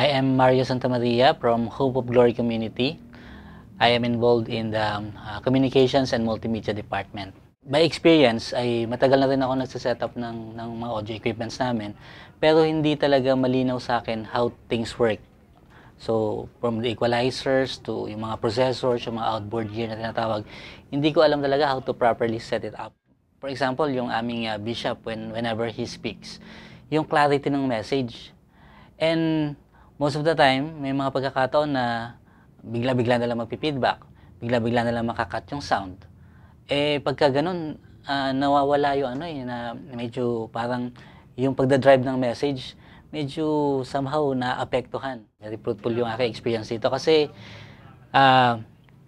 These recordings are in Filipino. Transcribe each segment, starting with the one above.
I am Mario Santamaria from Hope of Glory Community. I am involved in the Communications and Multimedia Department. By experience, ay matagal na rin ako nagsiset-up ng mga audio equipments namin, pero hindi talaga malinaw sa akin how things work. So, from the equalizers to yung mga processors, yung mga outboard gear na tinatawag, hindi ko alam talaga how to properly set it up. For example, yung aming bishop, whenever he speaks, yung clarity ng message. And most of the time, may mga pagkakataon na bigla-bigla na lang magpi-feedback, bigla-bigla na lang makakat yung sound. Pagka ganun, nawawala yung na medyo parang yung pagdadrive ng message, medyo somehow naapektuhan. Very fruitful yung aking experience dito kasi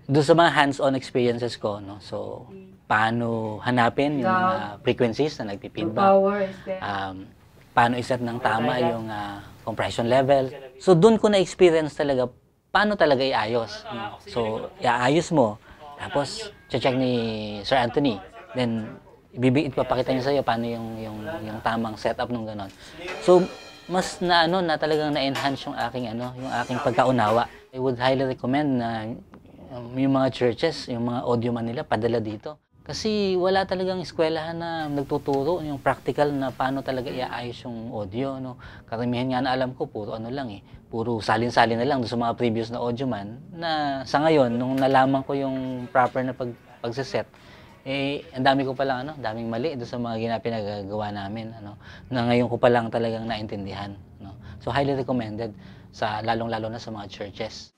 doon sa mga hands-on experiences ko, no? So, paano hanapin yung mga frequencies na nagpi-feedback, paano iset ng tama yung compression level. So, doon ko na-experience talaga paano talaga iayos. No? So, iaayos mo, tapos check ni Sir Anthony, then ipapakita niya sa'yo paano yung tamang setup ng ganon. So, mas na talagang na-enhance yung aking pagkaunawa. I would highly recommend na yung mga churches, yung mga audio man nila padala dito. Kasi wala talagang eskwelahan na nagtuturo yung practical na paano talaga iaayos yung audio, no. Karamihan nga na alam ko puro puro salin-salin na lang doon sa mga previous na audio man na sa ngayon nung nalaman ko yung proper na pagse-set, ang dami ko palang daming mali doon sa mga pinagagawa namin, na ngayon ko pa lang talagang naintindihan, no. So highly recommended sa lalong-lalo na sa mga churches.